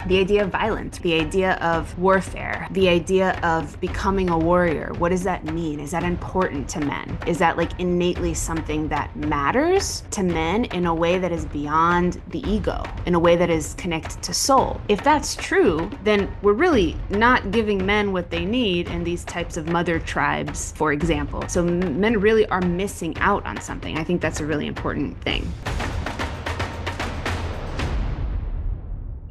The idea of violence, the idea of warfare, the idea of becoming a warrior. What does that mean? Is that important to men? Is that like innately something that matters to men in a way that is beyond the ego, in a way that is connected to soul? If that's true, then we're really not giving men what they need in these types of mother tribes, for example. So men really are missing out on something. I think that's a really important thing.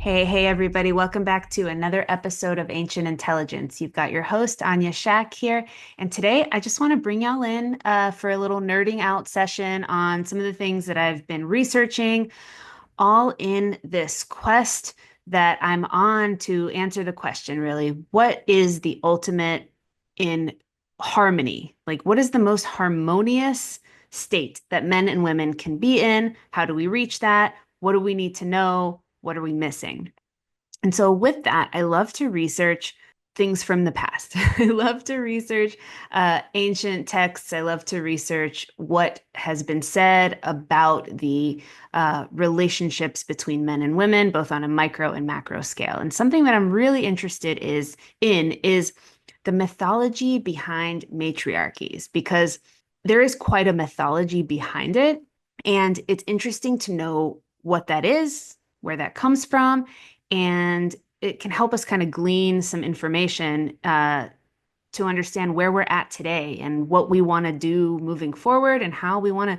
Hey, everybody. Welcome back to another episode of Ancient Intelligence. You've got your host, Anya Shack here. And today I just want to bring y'all in for a little nerding out session on some of the things that I've been researching, all in this quest that I'm on to answer the question, really, what is the ultimate in harmony? Like, what is the most harmonious state that men and women can be in? How do we reach that? What do we need to know? What are we missing? And so, with that, I love to research things from the past. I love to research ancient texts. I love to research what has been said about the relationships between men and women, both on a micro and macro scale. And something that I'm really interested is the mythology behind matriarchies, because there is quite a mythology behind it. And it's interesting to know what that is, where that comes from, and it can help us kind of glean some information to understand where we're at today and what we want to do moving forward and how we want to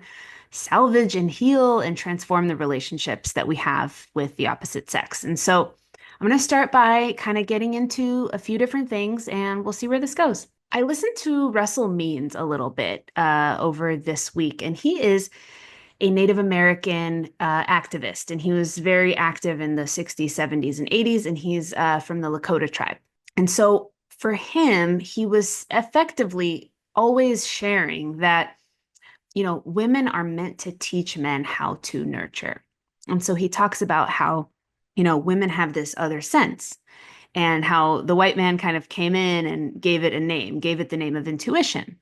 salvage and heal and transform the relationships that we have with the opposite sex. And so I'm going to start by kind of getting into a few different things, and we'll see where this goes. I listened to Russell Means a little bit over this week, and he is a Native American activist, and he was very active in the 60s, 70s, and 80s, and he's from the Lakota tribe. And so for him, he was effectively always sharing that, women are meant to teach men how to nurture. And so he talks about how, women have this other sense, and how the white man kind of came in and gave it a name, gave it the name of intuition.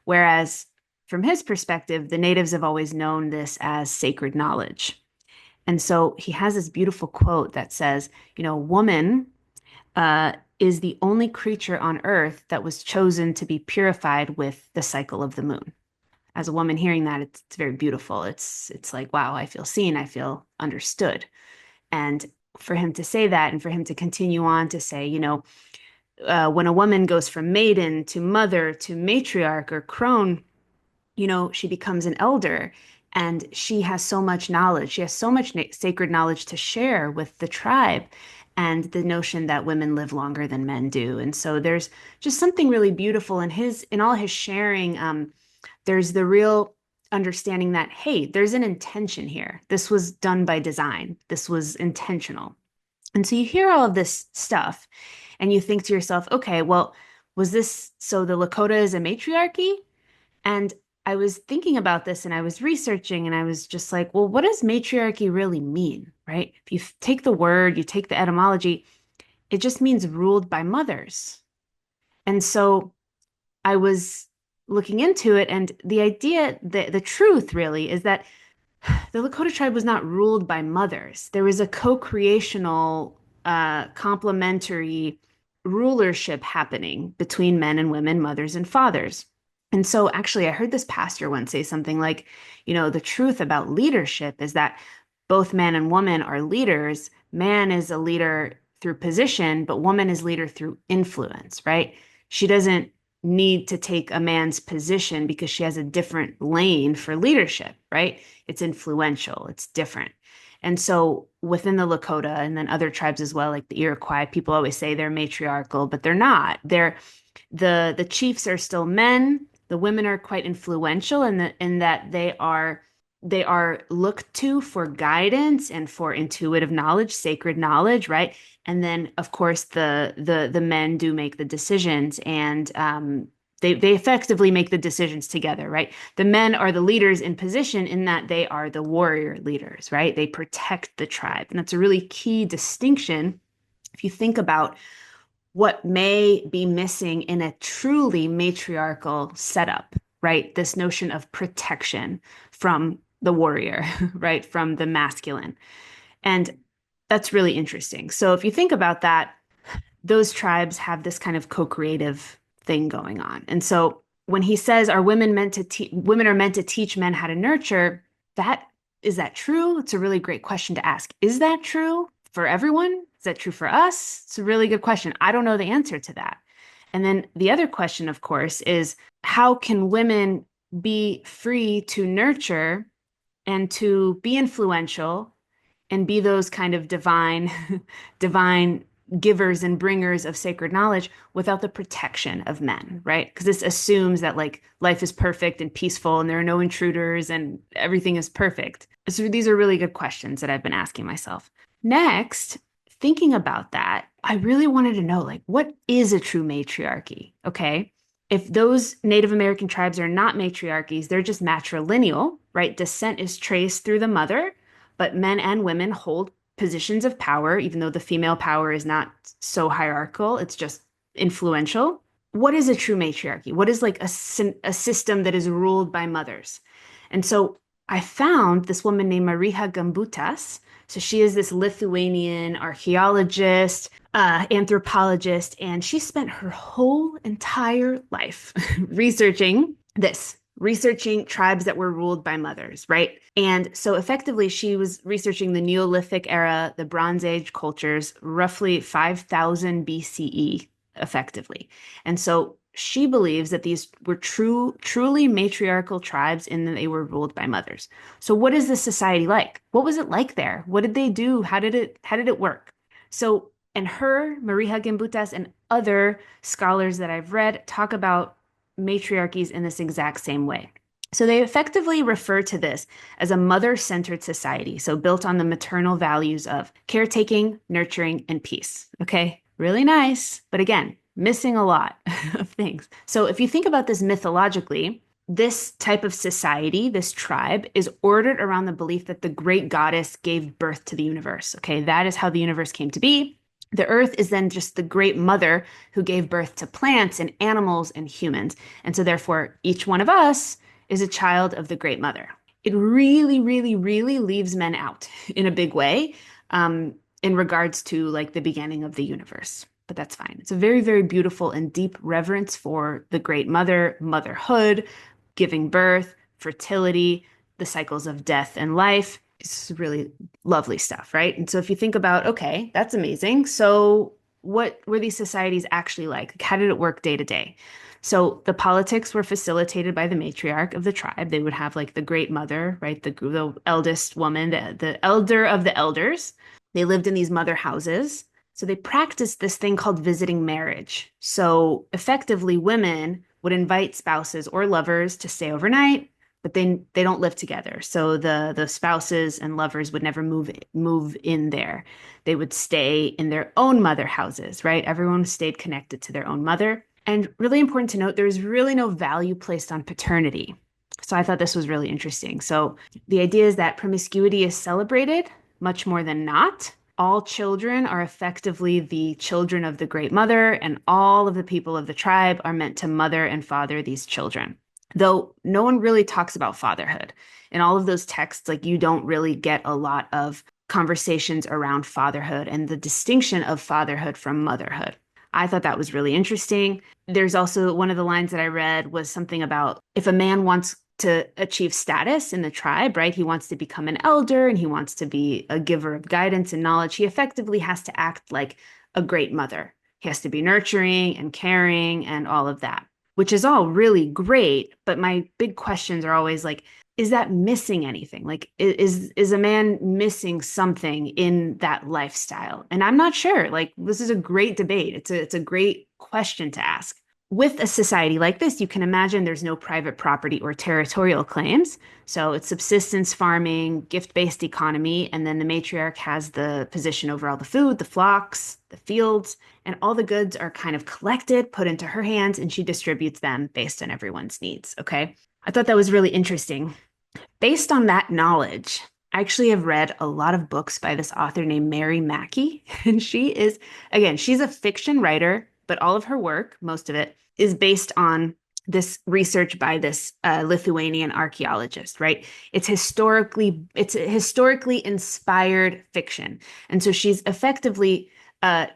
Whereas from his perspective, the natives have always known this as sacred knowledge. And so he has this beautiful quote that says, woman is the only creature on earth that was chosen to be purified with the cycle of the moon. As a woman hearing that, it's very beautiful. It's like, wow, I feel seen, I feel understood. And for him to say that, and for him to continue on to say, when a woman goes from maiden to mother to matriarch or crone, she becomes an elder, and she has so much knowledge. She has so much sacred knowledge to share with the tribe, and the notion that women live longer than men do. And so there's just something really beautiful in all his sharing. There's the real understanding that, hey, there's an intention here. This was done by design. This was intentional. And so you hear all of this stuff and you think to yourself, okay, well, was this so the Lakota is a matriarchy? And I was thinking about this and I was researching and I was just like, well, what does matriarchy really mean, right? If you take the word, you take the etymology, it just means ruled by mothers. And so I was looking into it, and the idea, the truth really is that the Lakota tribe was not ruled by mothers. There was a co-creational, complementary rulership happening between men and women, mothers and fathers. And so actually, I heard this pastor once say something like, the truth about leadership is that both man and woman are leaders. Man is a leader through position, but woman is leader through influence, right? She doesn't need to take a man's position because she has a different lane for leadership, right? It's influential, it's different. And so within the Lakota and then other tribes as well, like the Iroquois, people always say they're matriarchal, but they're not. The chiefs are still men. The women are quite influential in that they are looked to for guidance and for intuitive knowledge, sacred knowledge, right? And then, of course, the men do make the decisions, and they effectively make the decisions together, right? The men are the leaders in position in that they are the warrior leaders, right? They protect the tribe, and that's a really key distinction if you think about what may be missing in a truly matriarchal setup, right? This notion of protection from the warrior, right? From the masculine. And That's really interesting. So if you think about that, those tribes have this kind of co-creative thing going on. And so when he says, "Are women meant to women are meant to teach men how to nurture?" That is that true? It's a really great question to ask. Is that true for everyone? Is that true for us? It's a really good question. I don't know the answer to that. And then the other question, of course, is how can women be free to nurture and to be influential and be those kind of divine divine givers and bringers of sacred knowledge without the protection of men, right? Because this assumes that like life is perfect and peaceful and there are no intruders and everything is perfect. So these are really good questions that I've been asking myself. Next, thinking about that, I really wanted to know like what is a true matriarchy? Okay? If those Native American tribes are not matriarchies, they're just matrilineal, right? Descent is traced through the mother, but men and women hold positions of power, even though the female power is not so hierarchical, it's just influential. What is a true matriarchy? What is like a system that is ruled by mothers? And so I found this woman named Marija Gimbutas. So she is this Lithuanian archaeologist, anthropologist, and she spent her whole entire life researching tribes that were ruled by mothers, right? And so effectively, she was researching the Neolithic era, the Bronze Age cultures, roughly 5000 BCE, effectively. And so she believes that these were truly matriarchal tribes in that they were ruled by mothers. So what is this society like? What was it like there? What did they do? How did it work? So, and her, Marija Gimbutas, and other scholars that I've read talk about matriarchies in this exact same way. So they effectively refer to this as a mother-centered society, so built on the maternal values of caretaking, nurturing, and peace. Okay, really nice, but again, missing a lot of things. So if you think about this mythologically, this type of society, this tribe, is ordered around the belief that the great goddess gave birth to the universe. Okay, that is how the universe came to be. The earth is then just the great mother who gave birth to plants and animals and humans. And so, therefore, each one of us is a child of the great mother. It really, really, really leaves men out in a big way in regards to like the beginning of the universe. But that's fine. It's a very, very beautiful and deep reverence for the great mother, motherhood, giving birth, fertility, the cycles of death and life. It's really lovely stuff, right? And so if you think about, okay, that's amazing. So what were these societies actually like? Like, how did it work day to day? So the politics were facilitated by the matriarch of the tribe. They would have like the great mother, right? The eldest woman, the elder of the elders. They lived in these mother houses. So they practiced this thing called visiting marriage. So effectively, women would invite spouses or lovers to stay overnight, but they don't live together. So the spouses and lovers would never move in there. They would stay in their own mother houses, right? Everyone stayed connected to their own mother. And really important to note, there's really no value placed on paternity. So I thought this was really interesting. So the idea is that promiscuity is celebrated much more than not. All children are effectively the children of the Great Mother, and all of the people of the tribe are meant to mother and father these children. Though no one really talks about fatherhood. In all of those texts, like you don't really get a lot of conversations around fatherhood and the distinction of fatherhood from motherhood. I thought that was really interesting. There's also one of the lines that I read was something about if a man wants to achieve status in the tribe, right? He wants to become an elder and he wants to be a giver of guidance and knowledge. He effectively has to act like a great mother. He has to be nurturing and caring and all of that, which is all really great. But my big questions are always like, is that missing anything? Like, is a man missing something in that lifestyle? And I'm not sure. Like, this is a great debate. It's a great question to ask. With a society like this, you can imagine there's no private property or territorial claims. So it's subsistence farming, gift-based economy, and then the matriarch has the position over all the food, the flocks, the fields, and all the goods are kind of collected, put into her hands, and she distributes them based on everyone's needs. Okay. I thought that was really interesting. Based on that knowledge, I actually have read a lot of books by this author named Mary Mackey. And she is, again, she's a fiction writer, but all of her work, most of it, is based on this research by this Lithuanian archaeologist, right? It's a historically inspired fiction, and so she's effectively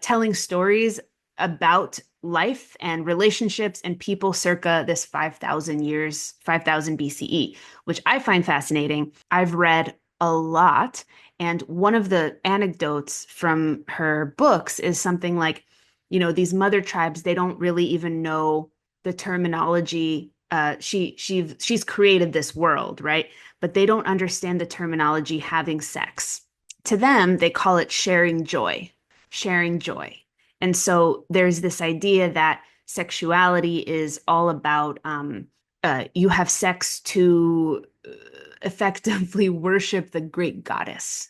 telling stories about life and relationships and people circa this 5,000 years, 5,000 BCE, which I find fascinating. I've read a lot, and one of the anecdotes from her books is something like, these mother tribes, they don't really even know the terminology. She's created this world, right? But they don't understand the terminology having sex. To them, they call it sharing joy. And so there's this idea that sexuality is all about you have sex to effectively worship the great goddess.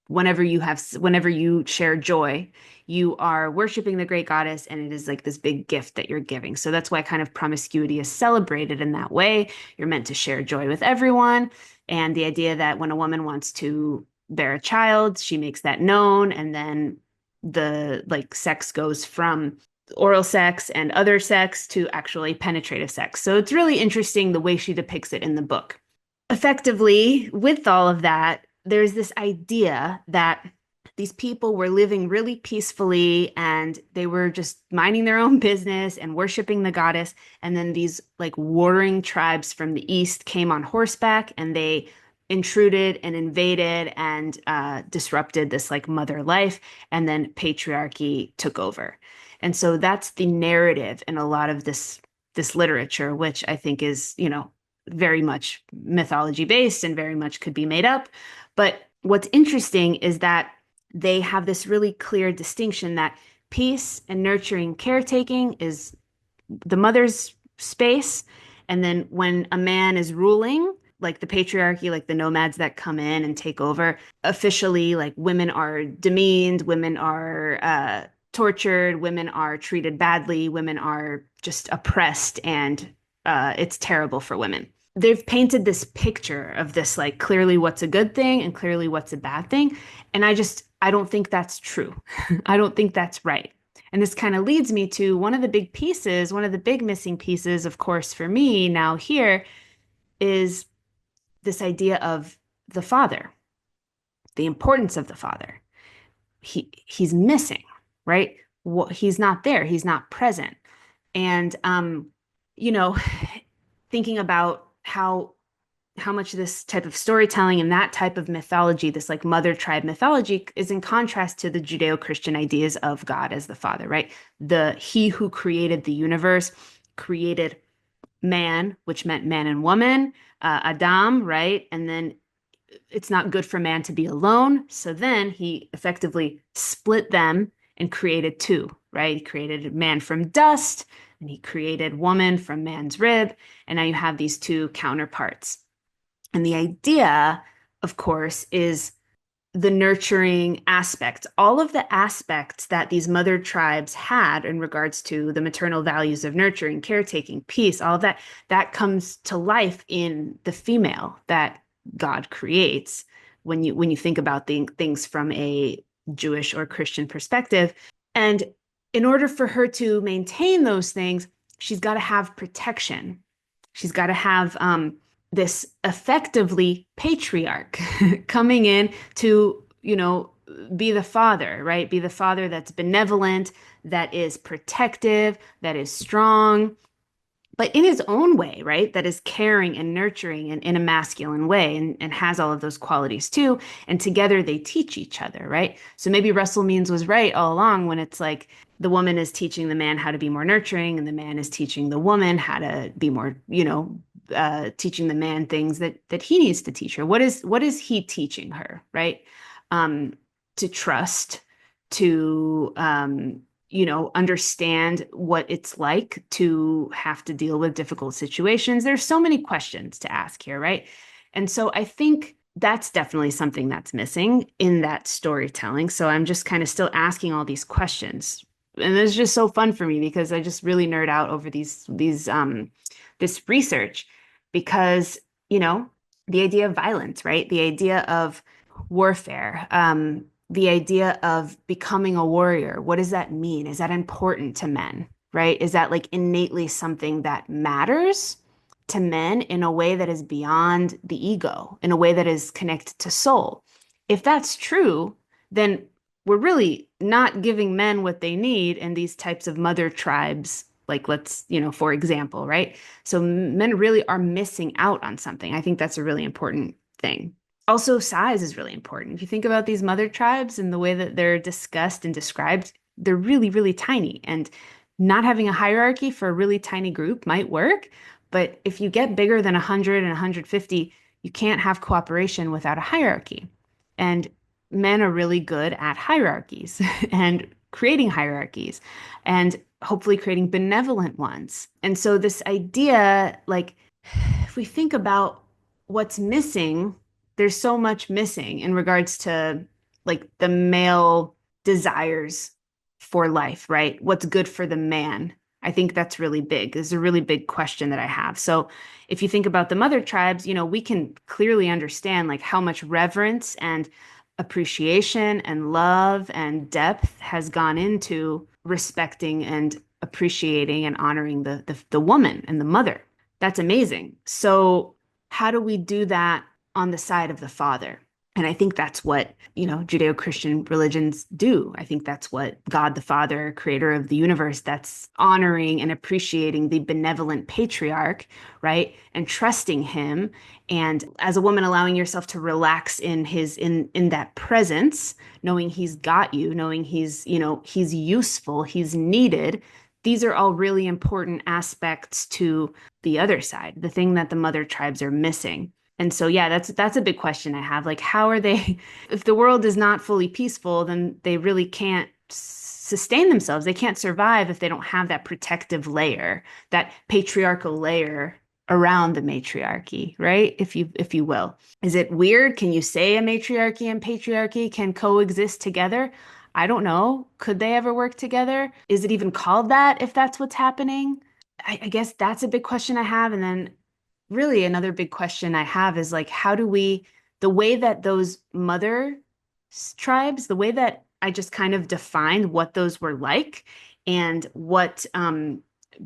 Whenever you share joy, you are worshiping the great goddess, and it is like this big gift that you're giving. So that's why kind of promiscuity is celebrated in that way. You're meant to share joy with everyone. And the idea that when a woman wants to bear a child, she makes that known, and then the like sex goes from oral sex and other sex to actually penetrative sex. So it's really interesting the way she depicts it in the book. Effectively, with all of that, there's this idea that these people were living really peacefully and they were just minding their own business and worshiping the goddess. And then these like warring tribes from the east came on horseback and they intruded and invaded and disrupted this like mother life. And then patriarchy took over. And so that's the narrative in a lot of this literature, which I think is, very much mythology based and very much could be made up. But what's interesting is that they have this really clear distinction that peace and nurturing caretaking is the mother's space. And then when a man is ruling, like the patriarchy, like the nomads that come in and take over, officially, like women are demeaned, women are tortured, women are treated badly, women are just oppressed, and it's terrible for women. They've painted this picture of this like clearly what's a good thing and clearly what's a bad thing. And I don't think that's true. I don't think that's right. And this kind of leads me to one of the big pieces, one of the big missing pieces, of course, for me now here is this idea of the father, the importance of the father. He's missing, right? He's not there. He's not present. And you know, thinking about how much this type of storytelling and that type of mythology, this like mother tribe mythology, is in contrast to the Judeo-Christian ideas of God as the father, right? He who created the universe created man, which meant man and woman, Adam, right? And then it's not good for man to be alone. So then he effectively split them and created two, right? He created man from dust and he created woman from man's rib. And now you have these two counterparts. And the idea, of course, is the nurturing aspect, all of the aspects that these mother tribes had in regards to the maternal values of nurturing, caretaking, peace, all of that, that comes to life in the female that God creates when you think about things from a Jewish or Christian perspective. And in order for her to maintain those things, she's got to have protection. She's got to have this effectively patriarch coming in to, be the father, right? Be the father that's benevolent, that is protective, that is strong, but in his own way, right? That is caring and nurturing and in a masculine way and has all of those qualities too. And together they teach each other, right? So maybe Russell Means was right all along when it's like the woman is teaching the man how to be more nurturing and the man is teaching the woman how to be more, teaching the man things that he needs to teach her. What is he teaching her, right? To trust, to understand what it's like to have to deal with difficult situations. There's so many questions to ask here, right? And so I think that's definitely something that's missing in that storytelling. So I'm just kind of still asking all these questions. And it's just so fun for me because I just really nerd out over this research because, the idea of violence, right? The idea of warfare, the idea of becoming a warrior. What does that mean? Is that important to men? right? Is that like innately something that matters to men in a way that is beyond the ego, in a way that is connected to soul? If that's true, then we're really not giving men what they need in these types of mother tribes. Like, let's, for example, right? So men really are missing out on something. I think that's a really important thing. Also, size is really important. If you think about these mother tribes and the way that they're discussed and described, they're really, really tiny. And not having a hierarchy for a really tiny group might work. But if you get bigger than 100 and 150, you can't have cooperation without a hierarchy. And men are really good at hierarchies and creating hierarchies and hopefully creating benevolent ones. And so, this idea, like, if we think about what's missing, there's so much missing in regards to like the male desires for life, right? What's good for the man? I think that's really big. This is a really big question that I have. So if you think about the mother tribes, we can clearly understand like how much reverence and appreciation and love and depth has gone into respecting and appreciating and honoring the woman and the mother. That's amazing. So how do we do that on the side of the father? And I think that's what, Judeo-Christian religions do. I think that's what God the Father, creator of the universe, that's honoring and appreciating the benevolent patriarch, right? And trusting him. And as a woman, allowing yourself to relax in that presence, knowing he's got you, knowing he's useful, he's needed. These are all really important aspects to the other side, the thing that the mother tribes are missing. And so, yeah, that's a big question I have. Like, how are they, if the world is not fully peaceful, then they really can't sustain themselves. They can't survive if they don't have that protective layer, that patriarchal layer around the matriarchy, right? If you will. Is it weird? Can you say a matriarchy and patriarchy can coexist together? I don't know. Could they ever work together? Is it even called that if that's what's happening? I guess that's a big question I have. And then really another big question I have is like, the way that those mother tribes, the way that I just kind of defined what those were like and what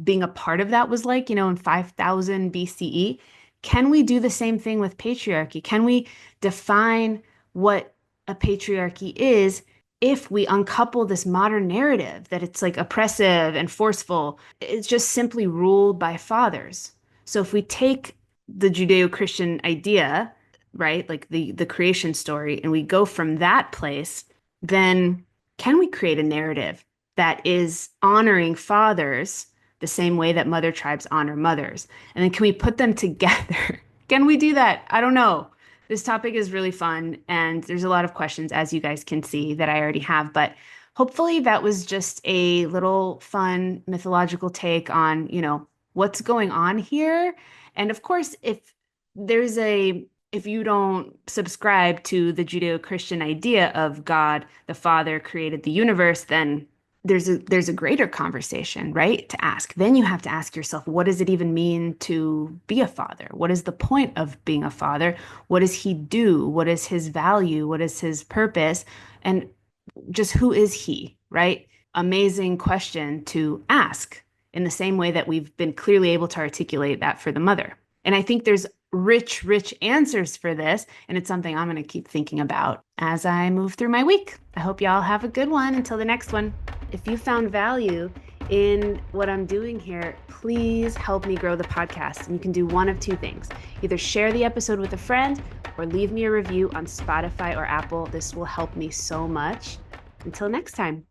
being a part of that was like, in 5000 BCE, can we do the same thing with patriarchy? Can we define what a patriarchy is if we uncouple this modern narrative that it's like oppressive and forceful? It's just simply ruled by fathers. So if we take the Judeo-Christian idea, right, like the creation story, and we go from that place, then can we create a narrative that is honoring fathers the same way that mother tribes honor mothers? And then can we put them together? Can we do that? I don't know. This topic is really fun, and there's a lot of questions, as you guys can see, that I already have, but hopefully that was just a little fun mythological take on, what's going on here. And of course, if you don't subscribe to the Judeo-Christian idea of God, the Father created the universe, then there's a greater conversation, right, to ask. Then you have to ask yourself, what does it even mean to be a father? What is the point of being a father? What does he do? What is his value? What is his purpose? And just who is he, right? Amazing question to ask in the same way that we've been clearly able to articulate that for the mother. And I think there's rich, rich answers for this. And it's something I'm going to keep thinking about as I move through my week. I hope y'all have a good one. Until the next one. If you found value in what I'm doing here, please help me grow the podcast. And you can do one of two things. Either share the episode with a friend or leave me a review on Spotify or Apple. This will help me so much. Until next time.